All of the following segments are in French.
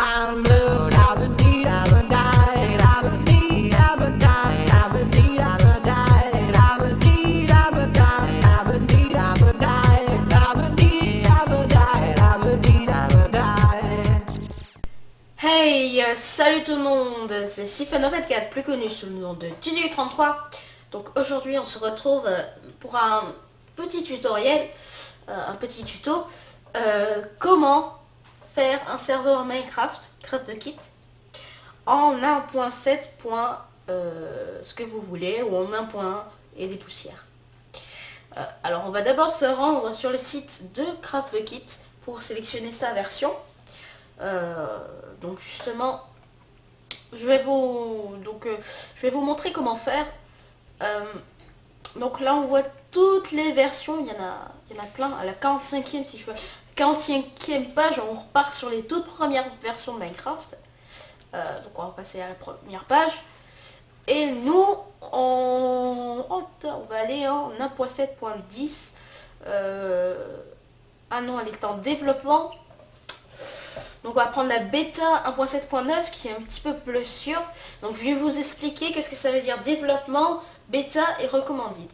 I'm blue, da ba dee da ba die, da ba dee da ba die, da ba dee da ba die, da ba dee da ba die, da ba dee da ba die, da ba dee da ba die, da ba dee da ba die. Hey, salut tout le monde, c'est Sifano24, plus connu sous le nom de Tudu33. Donc aujourd'hui on se retrouve pour un petit tutoriel, un petit tuto, comment faire un serveur Minecraft, CraftBukkit, en 1.7. Ce que vous voulez, ou en 1.1 et des poussières. Alors on va d'abord se rendre sur le site de CraftBukkit pour sélectionner sa version. Donc justement, je vais vous montrer comment faire. Donc là on voit toutes les versions, il y en a plein. À la 45e, si je veux, 45e page, on repart sur les toutes premières versions de Minecraft. Donc on va passer à la première page. Et nous, on va aller en 1.7.10. Ah non, elle est en développement. Donc on va prendre la bêta 1.7.9 qui est un petit peu plus sûre. Donc je vais vous expliquer qu'est-ce que ça veut dire développement, bêta et recommanded.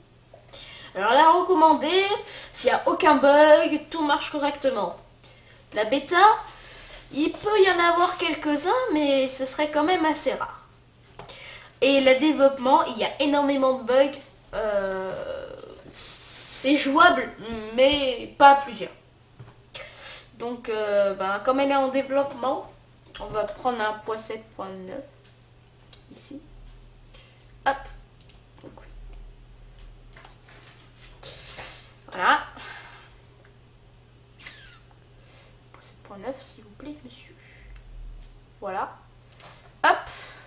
Alors la recommandée, s'il n'y a aucun bug, tout marche correctement. La bêta, il peut y en avoir quelques-uns, mais ce serait quand même assez rare. Et le développement, il y a énormément de bugs. C'est jouable, mais pas à plusieurs. Donc, comme elle est en développement, on va prendre un 1.7.9 ici. Hop. Donc, voilà. 1.7.9, s'il vous plaît, monsieur. Voilà. Hop.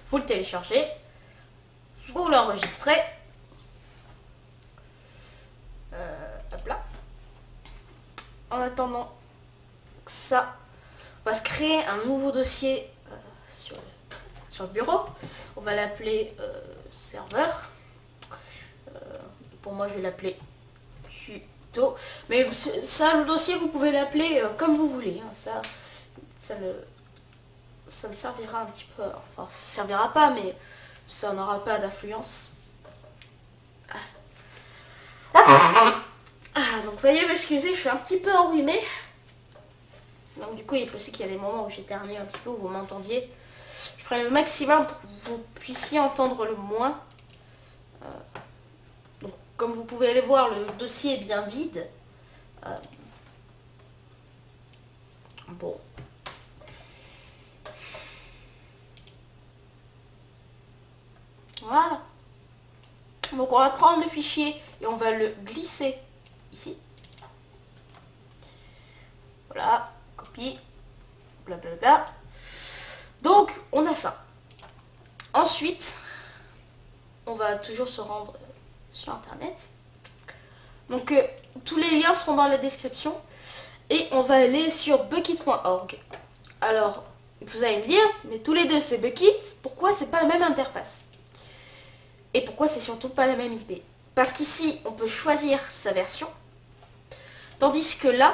Vous le téléchargez. Vous l'enregistrez. Hop là. En attendant ça, on va se créer un nouveau dossier sur le bureau. On va l'appeler serveur. Pour moi, je vais l'appeler tuto. Mais ça, le dossier, vous pouvez l'appeler comme vous voulez. Hein. Ça me servira un petit peu. Enfin, ça servira pas, mais ça n'aura pas d'influence. Donc, veuillez m'excuser, je suis un petit peu enrhumée. Donc du coup, il est possible qu'il y a des moments où j'éternue un petit peu, où vous m'entendiez. Je ferai le maximum pour que vous puissiez entendre le moins. Donc comme vous pouvez le voir, le dossier est bien vide. Bon. Voilà. Donc on va prendre le fichier et on va le glisser ici. Voilà. Copie. Blablabla. Donc on a ça. Ensuite, on va toujours se rendre sur internet. Donc tous les liens seront dans la description. Et on va aller sur bukkit.org. Alors, vous allez me dire, mais tous les deux c'est Bukkit, pourquoi c'est pas la même interface? Et pourquoi c'est surtout pas la même IP? Parce qu'ici, on peut choisir sa version. Tandis que là,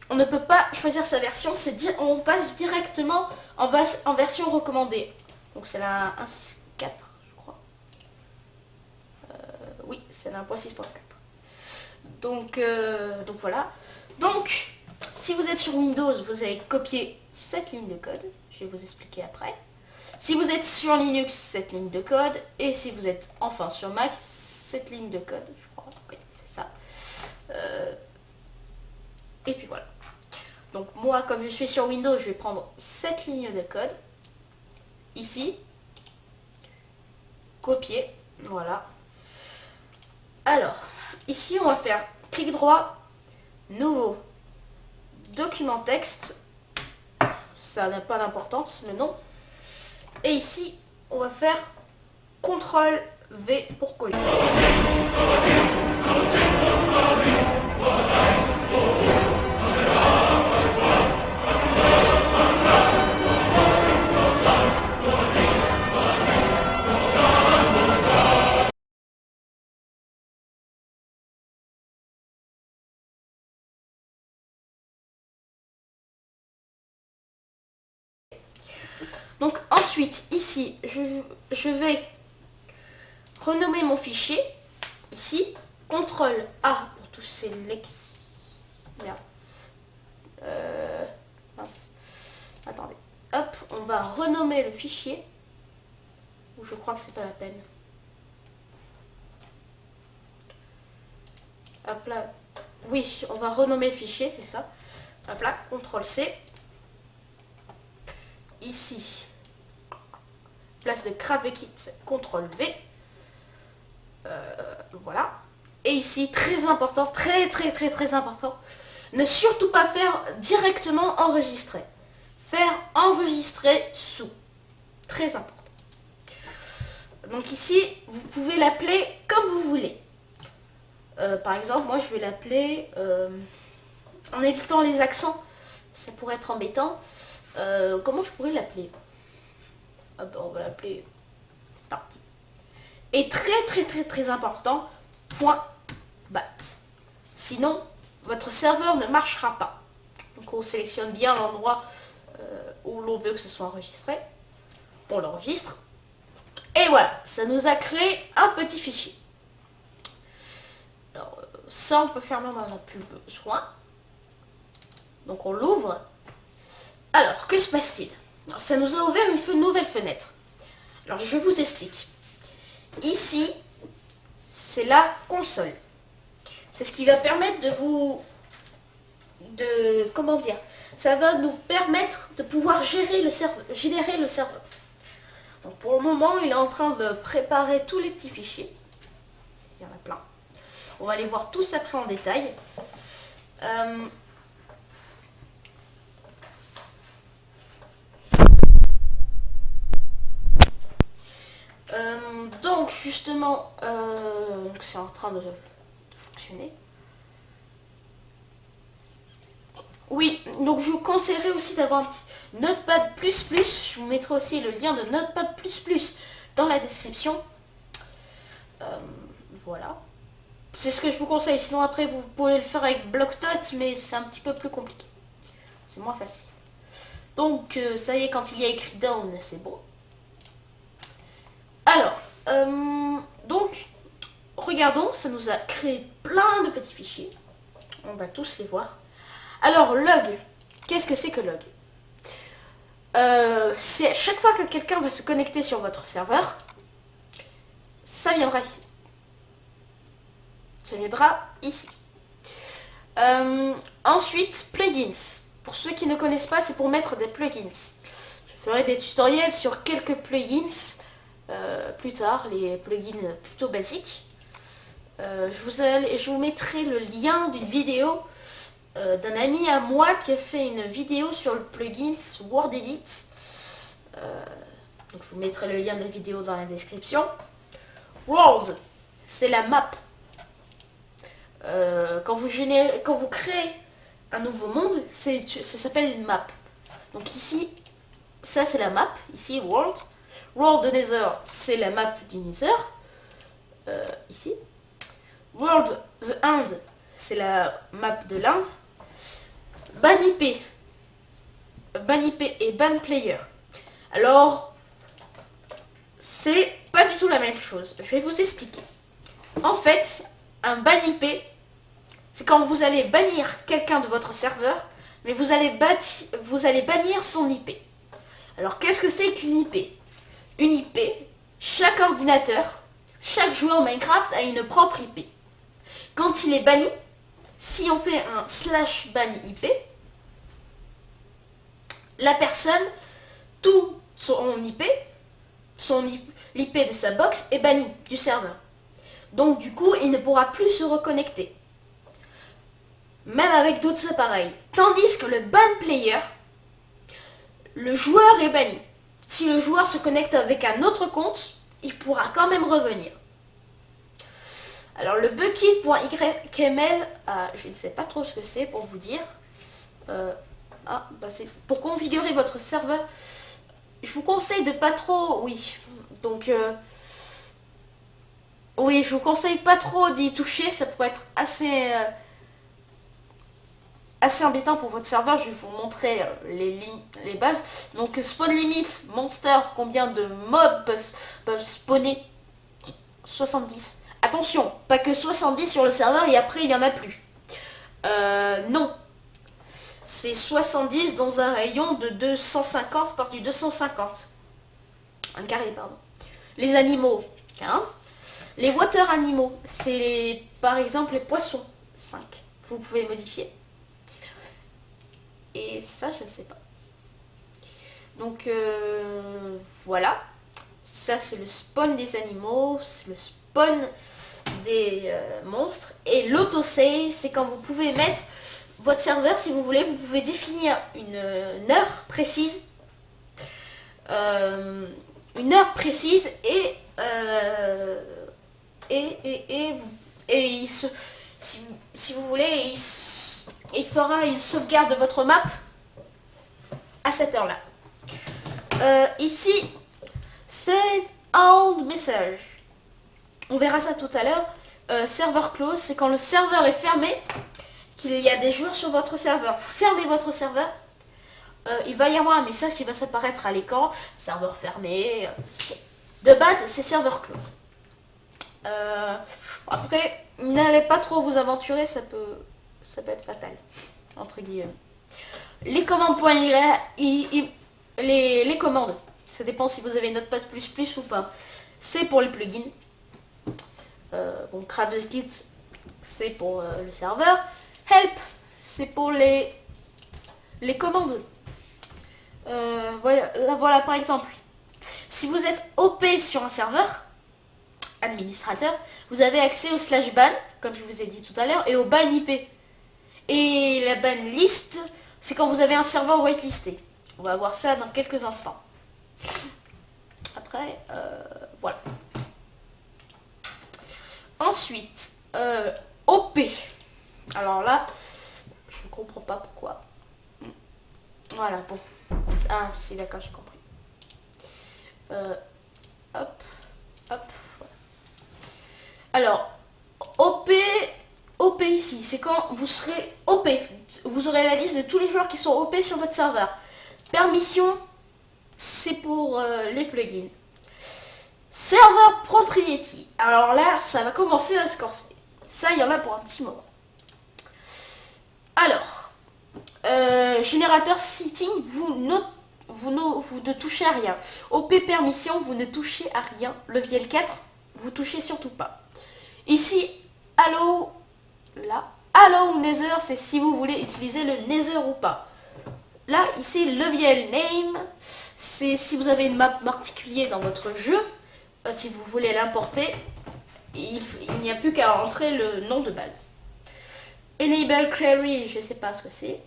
on ne peut pas choisir sa version, on passe directement en version recommandée. Donc c'est la 1.6.4, je crois. Oui, c'est la 1.6.4. Donc voilà. Donc, si vous êtes sur Windows, vous allez copier cette ligne de code. Je vais vous expliquer après. Si vous êtes sur Linux, cette ligne de code. Et si vous êtes enfin sur Mac, cette ligne de code, je crois. Oui, c'est ça. Et puis voilà. Donc moi, comme je suis sur Windows, je vais prendre cette ligne de code. Ici. Copier. Voilà. Alors, ici, on va faire clic droit, nouveau, document texte. Ça n'a pas d'importance, le nom. Et ici, on va faire CTRL V pour coller. Donc ensuite, ici, je vais renommer mon fichier. Ici, CTRL A pour tout sélectionner. Merde. Mince. Attendez. Hop, on va renommer le fichier. Ou je crois que c'est pas la peine. Hop là. Oui, on va renommer le fichier, c'est ça. Hop là, CTRL C. Ici, place de CraftBukkit, CTRL V. Voilà. Et ici, très important, très important, ne surtout pas faire directement enregistrer. Faire enregistrer sous. Très important. Donc ici, vous pouvez l'appeler comme vous voulez. Par exemple, moi je vais l'appeler, en évitant les accents, ça pourrait être embêtant. Comment je pourrais l'appeler? On va l'appeler Start. Et très important, .bat. Sinon, votre serveur ne marchera pas. Donc on sélectionne bien l'endroit où l'on veut que ce soit enregistré. On l'enregistre. Et voilà, ça nous a créé un petit fichier. Alors, ça on peut faire même, on n'a plus besoin. Donc on l'ouvre. Alors, que se passe-t-il? Ça nous a ouvert une nouvelle fenêtre. Alors, je vous explique. Ici, c'est la console. C'est ce qui va permettre comment dire? Ça va nous permettre de pouvoir gérer le serveur. Donc, pour le moment, il est en train de préparer tous les petits fichiers. Il y en a plein. On va les voir tous après en détail. Donc justement, c'est en train de fonctionner. Oui, donc je vous conseillerais aussi d'avoir un petit Notepad++. Je vous mettrai aussi le lien de Notepad++ dans la description. Voilà. C'est ce que je vous conseille. Sinon après vous pouvez le faire avec Bloc-Notes, mais c'est un petit peu plus compliqué. C'est moins facile. Donc ça y est, quand il y a écrit down, c'est bon. Alors, donc, regardons, ça nous a créé plein de petits fichiers. On va tous les voir. Alors, log, qu'est-ce que c'est que log? C'est chaque fois que quelqu'un va se connecter sur votre serveur, ça viendra ici. Ça viendra ici. Ensuite, plugins. Pour ceux qui ne connaissent pas, c'est pour mettre des plugins. Je ferai des tutoriels sur quelques plugins. Plus tard, les plugins plutôt basiques. Je vous mettrai le lien d'une vidéo d'un ami à moi qui a fait une vidéo sur le plugin WordEdit. Donc je vous mettrai le lien de la vidéo dans la description. World, c'est la map. Quand vous créez un nouveau monde, ça s'appelle une map. Donc ici, ça c'est la map. Ici, World. World Nether, c'est la map du Nether. Ici. World the End, c'est la map de l'Inde. Ban IP. Ban IP et ban player. Alors, c'est pas du tout la même chose. Je vais vous expliquer. En fait, un ban IP, c'est quand vous allez bannir quelqu'un de votre serveur, mais vous allez bannir son IP. Alors, qu'est-ce que c'est qu'une IP? Une IP, chaque ordinateur, chaque joueur Minecraft a une propre IP. Quand il est banni, si on fait un /ban IP, la personne, tout son IP, l'IP de sa box est banni du serveur. Donc du coup, il ne pourra plus se reconnecter. Même avec d'autres appareils. Tandis que le ban player, le joueur est banni. Si le joueur se connecte avec un autre compte, il pourra quand même revenir. Alors le bukkit.yml, je ne sais pas trop ce que c'est pour vous dire. C'est pour configurer votre serveur. Je vous conseille de pas trop, oui. Donc, oui, je vous conseille pas trop d'y toucher. Ça pourrait être assez assez embêtant pour votre serveur. Je vais vous montrer les bases. Donc spawn limit, monster, combien de mobs peuvent spawner? 70. Attention, pas que 70 sur le serveur et après il n'y en a plus. Non. C'est 70 dans un rayon de 250 par du 250. Un carré, pardon. Les animaux, 15. Les water animaux, c'est par exemple les poissons, 5. Vous pouvez modifier. Et ça, je ne sais pas. Donc, voilà. Ça, c'est le spawn des animaux. C'est le spawn des monstres. Et l'autosave, c'est quand vous pouvez mettre votre serveur, si vous voulez, vous pouvez définir une heure précise. Une heure précise et si vous voulez, il fera une sauvegarde de votre map à cette heure-là. Ici, c'est un message. On verra ça tout à l'heure. Serveur close, c'est quand le serveur est fermé, qu'il y a des joueurs sur votre serveur. Vous fermez votre serveur, il va y avoir un message qui va s'apparaître à l'écran. Serveur fermé. De base, c'est serveur close. Après, n'allez pas trop vous aventurer, ça peut être fatal, entre guillemets. Les commandes les commandes, ça dépend si vous avez Notepad++ ou pas. C'est pour les plugins. Bon, CraftKit, c'est pour le serveur. Help, c'est pour les commandes. Voilà, par exemple, si vous êtes OP sur un serveur, administrateur, vous avez accès au /ban, comme je vous ai dit tout à l'heure, et au ban IP. Et la ban list, c'est quand vous avez un serveur whitelisté. On va voir ça dans quelques instants. Après, voilà. Ensuite, OP. Alors là, je ne comprends pas pourquoi. Voilà, bon. Ah, si, d'accord, j'ai compris. Hop, hop. Alors, OP ici, c'est quand vous serez OP. Vous aurez la liste de tous les joueurs qui sont OP sur votre serveur. Permission, c'est pour les plugins. Serveur propriété. Alors là, ça va commencer à se corser. Ça, il y en a pour un petit moment. Alors, générateur setting, vous ne touchez à rien. OP permission, vous ne touchez à rien. Levier 4, vous touchez surtout pas. Ici, allow nether, c'est si vous voulez utiliser le nether ou pas. Là, ici, levier name, c'est si vous avez une map particulière dans votre jeu, si vous voulez l'importer, il n'y a plus qu'à entrer le nom de base. Enable query, je sais pas ce que c'est.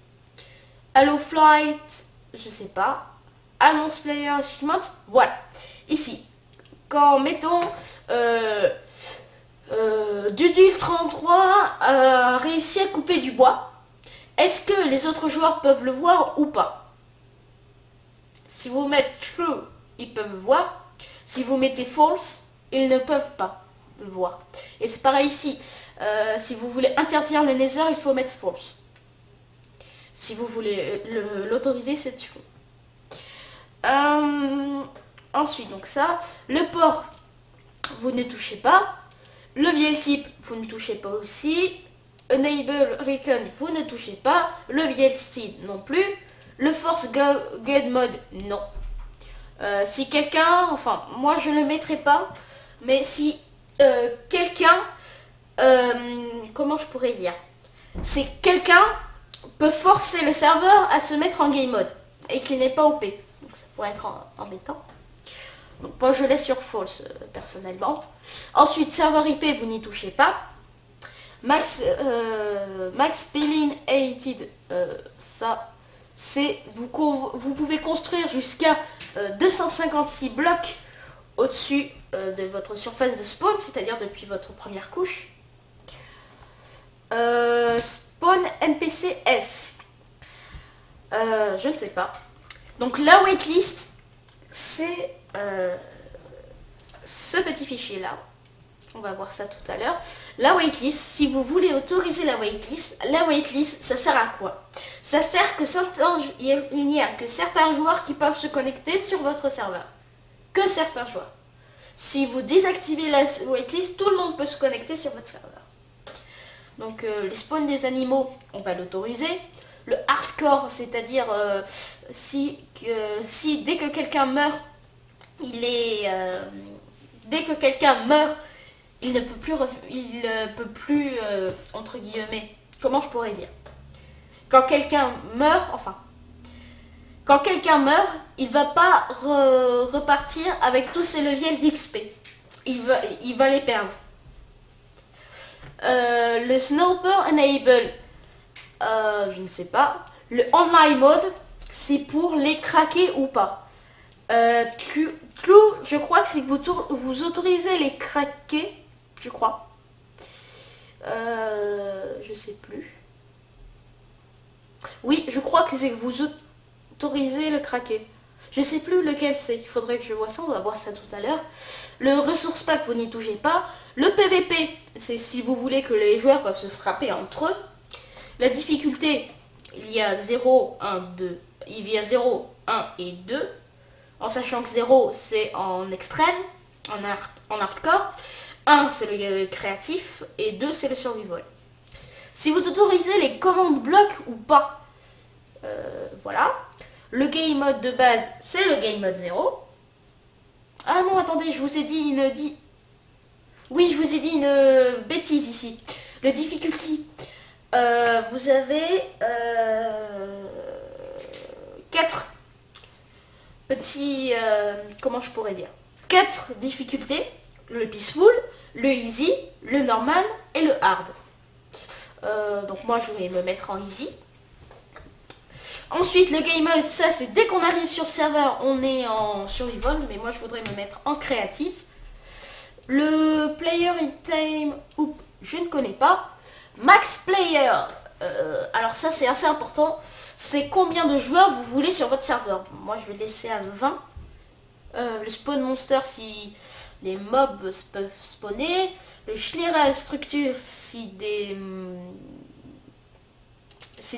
Allow flight, je sais pas. Announce player achievement, voilà. Ici, quand mettons Dudul33 a réussi à couper du bois, est-ce que les autres joueurs peuvent le voir ou pas? Si vous mettez true, ils peuvent voir. Si vous mettez false, ils ne peuvent pas le voir. Et c'est pareil ici. Si vous voulez interdire le nether, il faut mettre false. Si vous voulez l'autoriser, c'est true. Ensuite, donc ça, le port, vous ne touchez pas. Levier type, vous ne touchez pas aussi. Enable recon, vous ne touchez pas. Levier style non plus. Le force guide mode, non. Si quelqu'un, enfin moi je le mettrai pas, mais si quelqu'un, comment je pourrais dire, c'est quelqu'un peut forcer le serveur à se mettre en game mode et qu'il n'est pas OP. Donc ça pourrait être embêtant. Donc moi je laisse sur false personnellement. Ensuite serveur IP, vous n'y touchez pas. Max Spilling Aided, ça c'est vous pouvez construire jusqu'à 256 blocs au-dessus de votre surface de spawn, c'est-à-dire depuis votre première couche. Spawn NPC S, je ne sais pas. Donc la waitlist, c'est ce petit fichier là. On va voir ça tout à l'heure. La waitlist, si vous voulez autoriser la waitlist, ça sert à quoi? Ça sert que il n'y a que certains joueurs qui peuvent se connecter sur votre serveur. Que certains joueurs. Si vous désactivez la waitlist, tout le monde peut se connecter sur votre serveur. Donc les spawns des animaux, on va l'autoriser. Le hardcore, c'est-à-dire si dès que quelqu'un meurt, dès que quelqu'un meurt, il ne peut plus entre guillemets, comment je pourrais dire, quand quelqu'un meurt, il va pas repartir avec tous ses leviels d'XP. Il va les perdre. Le Sniper Enable, je ne sais pas. Le Online Mode, c'est pour les craquer ou pas. Clou, je crois que c'est que vous autorisez les craquer, je crois. Je sais plus. Oui, je crois que c'est que vous autorisez le craquer. Je sais plus lequel c'est. Il faudrait que je vois ça. On va voir ça tout à l'heure. Le ressource pack, vous n'y touchez pas. Le PVP, c'est si vous voulez que les joueurs peuvent se frapper entre eux. La difficulté, il y a 0, 1, 2. Il y a 0, 1 et 2. En sachant que 0, c'est en extrême, en hardcore. 1, c'est le créatif. Et 2, c'est le survival. Si vous autorisez les commandes blocs ou pas, voilà. Le game mode de base, c'est le game mode 0. Ah non, attendez, je vous ai dit Oui, je vous ai dit une bêtise ici. Le difficulty, vous avez 4 petits... comment je pourrais dire 4 difficultés. Le peaceful, le easy, le normal et le hard. Donc moi, je vais me mettre en easy. Ensuite, le game mode, ça c'est dès qu'on arrive sur le serveur, on est en survival, mais moi je voudrais me mettre en créatif. Le player in time, je ne connais pas. Max player, alors ça c'est assez important, c'est combien de joueurs vous voulez sur votre serveur. Moi je vais le laisser à 20. Le spawn monster si les mobs peuvent spawner. Le Schneeral structure si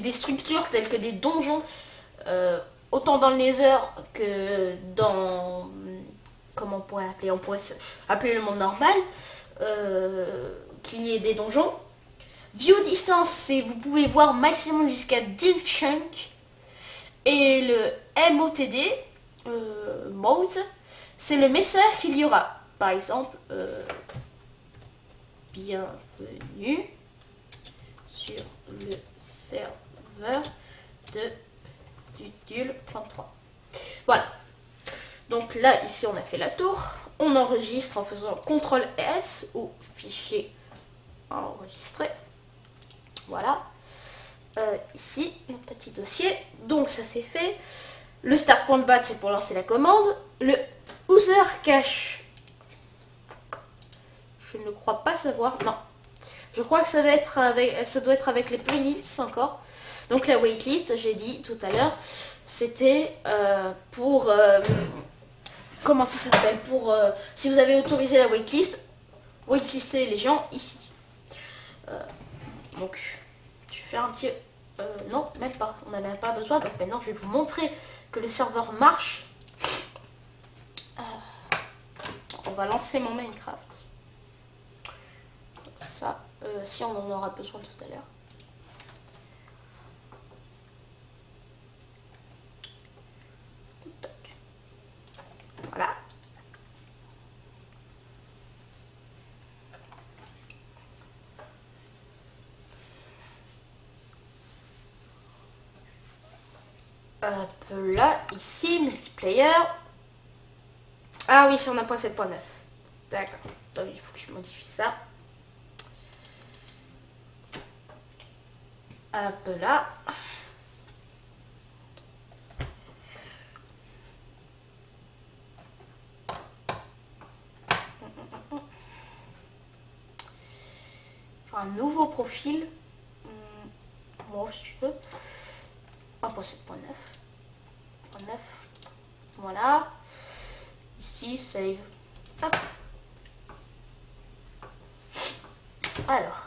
des structures telles que des donjons, autant dans le Nether que dans... Comment on pourrait appeler? On pourrait appeler le monde normal, qu'il y ait des donjons. View distance, c'est vous pouvez voir maximum jusqu'à 10 chunks. Et le MOTD, mode, c'est le message qu'il y aura. Par exemple, bienvenue sur le serveur de Dudule 33. Voilà. Donc là, ici, on a fait la tour. On enregistre en faisant CTRL S ou fichier enregistré. Voilà. Ici, notre petit dossier. Donc ça, c'est fait. Le start.bat, c'est pour lancer la commande. Le user cache. Je ne crois pas savoir. Non. Je crois que ça doit être avec les plugins encore. Donc la waitlist, j'ai dit tout à l'heure, c'était pour... comment ça s'appelle? Pour si vous avez autorisé la waitlister les gens ici. Donc, je vais faire un petit... non, même pas. On n'en a pas besoin. Donc maintenant, je vais vous montrer que le serveur marche. On va lancer mon Minecraft. Ça, si on en aura besoin tout à l'heure. Voilà. Là, ici, multiplayer. Ah oui, c'est en 1.7.9. D'accord. Donc il faut que je modifie ça. Hop là. Un nouveau profil. Moi, si tu veux. 1.7.9. Voilà. Ici, save. Hop. Alors.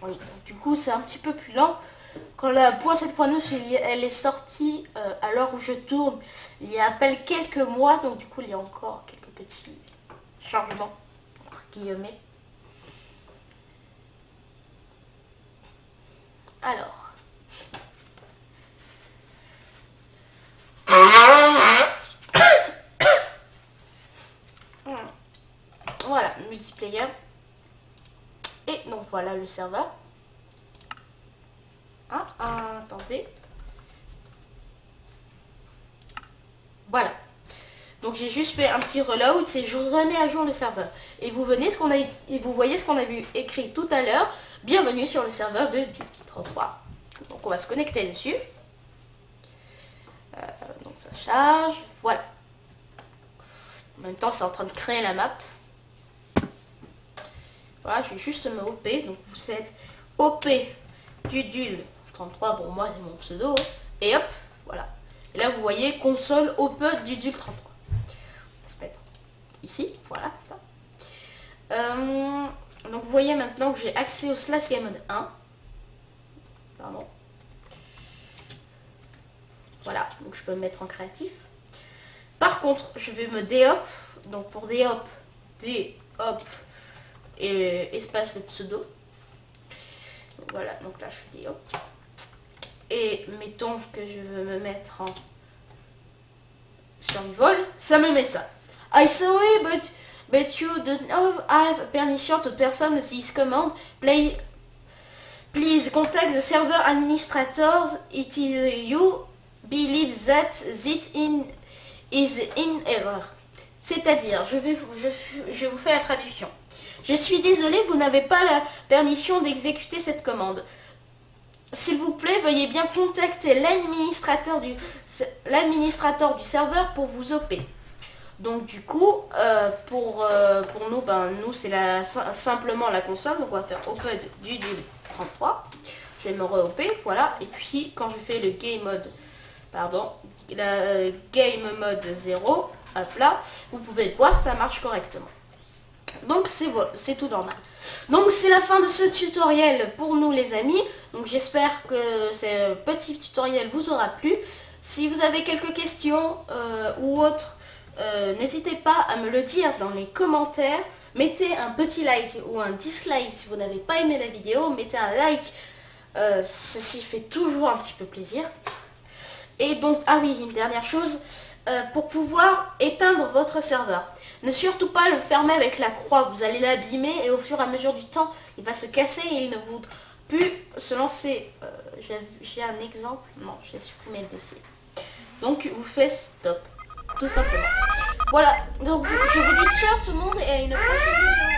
Oui, donc, du coup c'est un petit peu plus lent. Quand la .7.9 elle est sortie à l'heure où je tourne, il y a à peine quelques mois, donc du coup il y a encore quelques petits changements, entre guillemets. Alors. Voilà, multiplayer. Et donc voilà le serveur. Attendez. Voilà. Donc j'ai juste fait un petit reload, c'est je remets à jour le serveur. Et vous venez et vous voyez ce qu'on a vu écrit tout à l'heure. Bienvenue sur le serveur de Duke33. Donc on va se connecter dessus. Donc ça charge. Voilà. En même temps c'est en train de créer la map. Voilà, je vais juste me OP. Donc vous faites OP Dudul33. Bon, moi c'est mon pseudo. Et hop, voilà. Et là vous voyez console OP Dudul33. On va se mettre ici. Voilà, ça. Donc vous voyez maintenant que j'ai accès au slash game mode 1. Pardon. Voilà, donc je peux me mettre en créatif. Par contre, je vais me déhop. Donc pour déhop, et espace le pseudo. Donc voilà, donc là je suis déhop. Et mettons que je veux me mettre en survival, ça me met ça. I sorry, but you don't have permission to perform this command. Please contact the server administrators. It is you believe that this is in error. C'est-à-dire, je vous fais la traduction. Je suis désolé, vous n'avez pas la permission d'exécuter cette commande. S'il vous plaît, veuillez bien contacter l'administrateur du serveur pour vous OP. Donc du coup, pour nous, nous c'est simplement la console. Donc on va faire OP du 33. Je vais me re-OP, voilà. Et puis quand je fais le game mode, game mode 0, hop là, vous pouvez le voir, ça marche correctement. Donc c'est tout normal. Donc c'est la fin de ce tutoriel pour nous les amis. Donc j'espère que ce petit tutoriel vous aura plu. Si vous avez quelques questions ou autres, n'hésitez pas à me le dire dans les commentaires. Mettez un petit like ou un dislike si vous n'avez pas aimé la vidéo. Mettez un like, ceci fait toujours un petit peu plaisir. Et donc, ah oui, une dernière chose, pour pouvoir éteindre votre serveur. Ne surtout pas le fermer avec la croix, vous allez l'abîmer et au fur et à mesure du temps, il va se casser et il ne voudra plus se lancer. J'ai un exemple, non, j'ai supprimé le dossier. Donc vous faites stop, tout simplement. Voilà, donc je vous dis ciao tout le monde et à une prochaine vidéo.